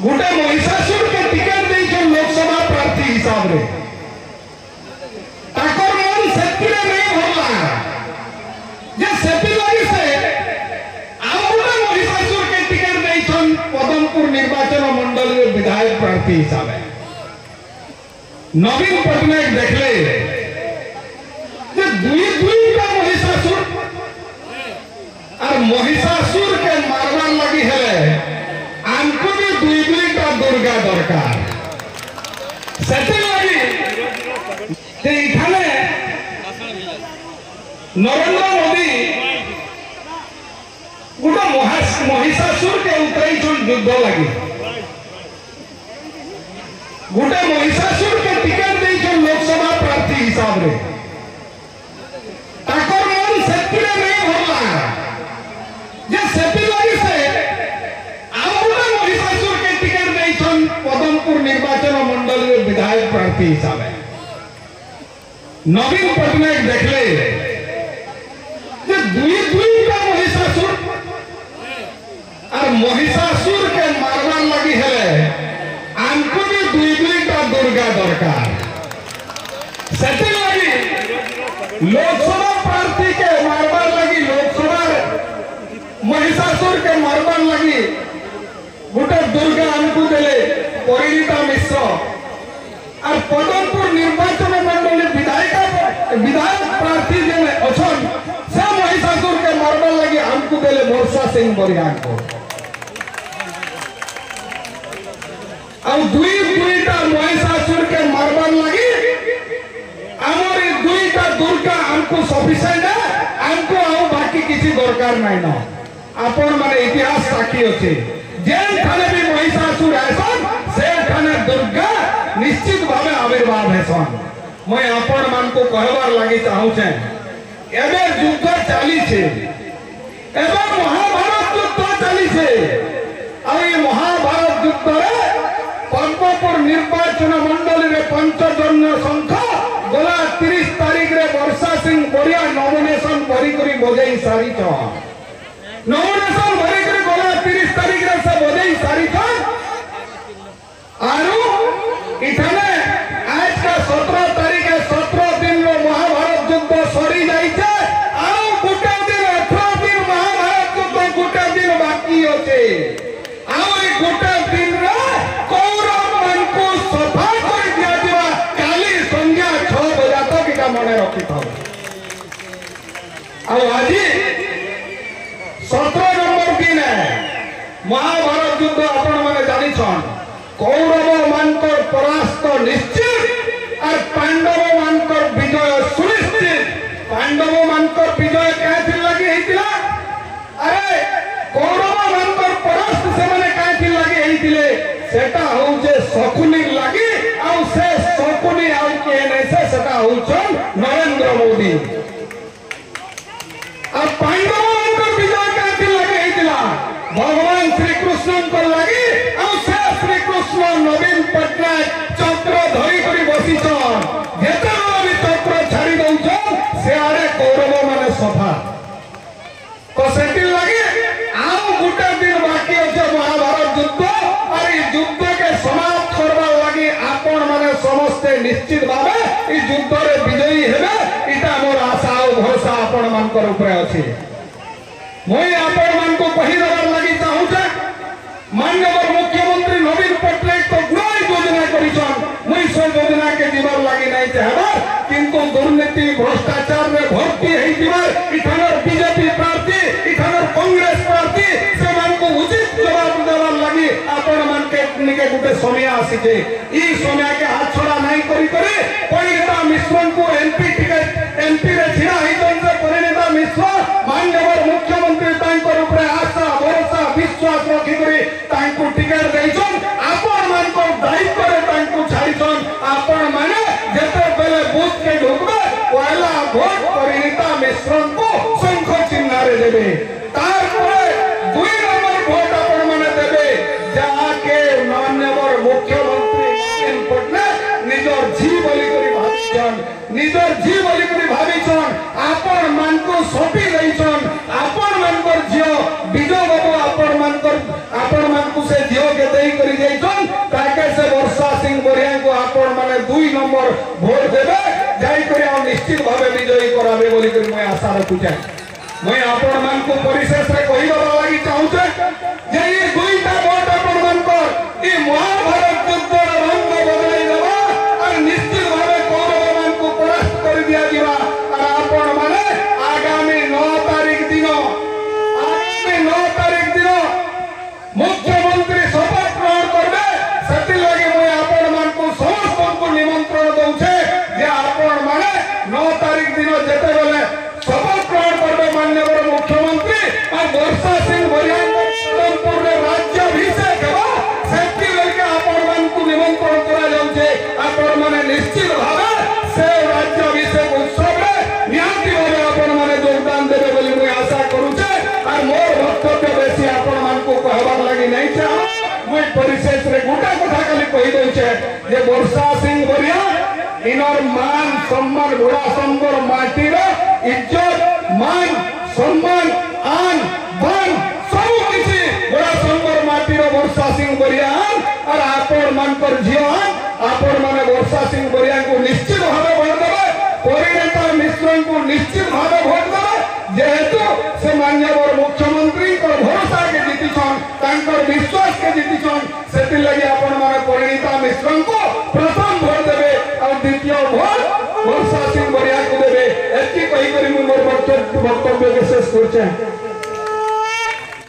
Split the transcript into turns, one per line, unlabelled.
गोटे महिषासुर के टिकट देखे लोकसभा प्रार्थी हिसाब रे ताकर मन सेतिरे नहीं भरला जे सेति लगी से आउला महिषासुर के टिकट देछन पदमपुर निर्वाचन मंडल रे विधायक प्रार्थी हिसाब है नवीन पटनायक देखले जे दुई का महिषासुर और महिषासुर के मारवार लगी है आमको भी दुई का दुर्गा दरकार सेति लगी ते इठाने नरेंद्र मोदी गोटे महिषासुर के उतराई युद्ध लगी गोटे महिषासुर के टिकट देखे लोकसभा प्रार्थी हिसाब रे ताकर मन सेतिरे नहीं भरला जे सेति लगी से आउला महिषासुर के टिकट देछन पदमपुर निर्वाचन मंडल रे विधायक प्रार्थी हिसाब है नवीन पटनायक देखले जे दुई का महिषासुर और महिषासुर के मारवार लगी है आमको भी दुई का दुर्गा दरकार सेति लगी लोकसभा प्रार्थी के मारवार लगी लोकसभा महिषासुर के मारवार लगी गोटे दुर्गा आमको देले परिणीता मिश्र और पदमपुर निर्वाचन मंडल विधायक प्रार्थी जे अछन से महिषासुर के मारवार लगी आमको देले वर्षा सिंह बरियान को और दुईटा महिषासुर के मारवार लगी आमर दुईटा दुर्गा आमको सफिशिएंट है आमको आउ बाकी किसी दरकार नहीं ना आपण माने इतिहास साक्षी अछि जेन थाने भी महिषासुर आसन से थाने दुर्गा निश्चित भावे आविर्भाव हेसन मैं आपण मान को कहबार लागि चाहू छे एबे युद्ध चाली छे एबे महाभारत युद्ध चाली छे और ये महाभारत युद्ध रे पद्मपुर निर्वाचन मंडल रे पंचजन्य संख्या गला 30 तारीख रे वर्षा सिंह बरिया नॉमिनेशन भरी करी बजाई सारी छ नॉमिनेशन भरी करी गला 30 तारीख रे से बजाई सारी छ आरो इठाने आज का 17 तारीख है 17 दिन रो महाभारत युद्ध सरी जाई छे आरो गुटे दिन 18 दिन महाभारत युद्ध गुटे दिन बाकी होचे आरो ए गुटे दिन रे कौरव मन को सफा कर दिया दिवा काली संध्या 6 बजे तक इटा मने रखी था और आज 17 नंबर दिन है महाभारत युद्ध आपण माने जानि छन कौरव मानकर परास्त निश्चित और पांडव मानकर विजय सुनिश्चित पांडव मानकर विजय कैथि लगी हेतिला अरे कौरव मानकर परास्त से माने कैथि लगी हेतिले सेटा होउचे शकुनी लगी और से शकुनी आउ के नै से सेटा होउछन नरेंद्र मोदी और पांडव मानकर विजय कैथि लगी हेतिला भगवान श्री कृष्ण को लगी और से श्री कृष्ण नवीन पटनायक चक्र धरी करी बसी छन जेते भी चक्र छाड़ी दउछन से आरे कौरव माने सफा तो सेति लगी आउ गुटे दिन बाकी अछि महाभारत युद्ध और ई युद्ध के समाप्त करबा लगी आपण माने समस्त निश्चित भाबे ई युद्ध रे विजयी हेबे इटा मोर आशा और भरोसा आपण मानकर ऊपर अछि मैं आपण मान को कहि देबार लगी चाहू छे माननीय मुख्यमंत्री नवीन पटनायक तो गुणाई योजना करिछन मुई सो योजना के दिबार लगी नहीं चाहबार किंतु दुर्नीति भ्रष्टाचार में भर्ती हेई दिबार इठानर बीजेपी प्रार्थी इठानर कांग्रेस प्रार्थी से मान को उचित जवाब देबार लगी आपण मान के निके गुटे समय आसी छे ई समय के हाथ छोड़ा नहीं करी करे परिणीता मिश्र को एमपी टिकट एमपी रे छिड़ा हितन से परिणीता मिश्र माननीय मुख्यमंत्री तांकर ऊपर आशा भरोसा विश्वास रखी करी तांको टिकट देइछन आपण मान को दायित्व रे तांको छाड़िछन आपण माने जेते बेले बूथ के ढुकबे पहला वोट परिणीता मिश्र को शंख चिन्ह रे देबे तार परे 2 नंबर वोट आपण माने देबे जाके माननीय मुख्यमंत्री नवीन पटनायक निजर जी बोली करी भाबिछन निजर जी बोली करी भाबिछन आपण मान को सोपी देइछन आपण मान को जियो विजय बाबू आपण मान को से जियो के देई करी ভোট দেবে যাই করে নিশ্চিত ভাবে বিজয়ী করাবে বলি করে মই আশা রাখুছে। মই আপন মানকু পরিশেষে কই দেবা লাগি চাহুছে যে এই দুইটা ভোট আপন মানকর এই মহাভারত যুদ্ধর রঙ বদলাই দেবা আর নিশ্চিত ভাবে কৌরব মানকু পরাস্ত করে দিয়া দিবা। আর আপন মানে আগামী 9 তারিখ দিন মুখ্যমন্ত্রী শপথ গ্রহণ করবে। সেটিলাগি মই আপন মানকু সমস্ত নিমন্ত্রণ দউছে যে আপন মানে 9 তারিখ দিন যেতে বেলে শপথ গ্রহণ করবে মাননীয় মুখ্যমন্ত্রী আর বর্ষা সিং বরিয়াপুরে রাজ্যাভিষেক হব। সেটিলাগি আপন মানকু নিমন্ত্রণ করা যাচ্ছে। আপন মানে নিশ্চিত ভাবে সে রাজ্যাভিষেক উৎসবে নিহাতি ভাবে আপন মানে যোগদান দেবে বলে মই আশা করুছে। আর মোর বক্তব্য বেশি আপন মানকু কহবার লাগি নাই চাহ। মই পরিশেষ রে গোটা কথা খালি কই দউছে যে বর্ষা সিং বরিয়া ইনর মান সম্মান ঘোড়া সম্বর মাটির ইজ্জত মান সম্মান আন বান সব কিছু ঘোড়া সম্বর মাটির বর্ষা সিং বরিয়া আর আপন মানকর জীবন আপন মানে বর্ষা সিং বরিয়া কো নিশ্চিত ভাবে ভোট দেবে। পরিণেতা মিশ্রন কো নিশ্চিত ভাবে ভোট দেবে যেহেতু সে মাননীয় মুখ্যমন্ত্রী ভরসা কে জিতিছন তাঙ্কর বিশ্বাস কে জিতিছন। সেটি লাগি আপন মানে পরিণীতা মিশ্রন কো প্রথম ভোট দেবে আর দ্বিতীয় ভোট বর্ষা সিং বরিয়া কো দেবে। এটি কই করি মোর বক্তব্য শেষ করছে।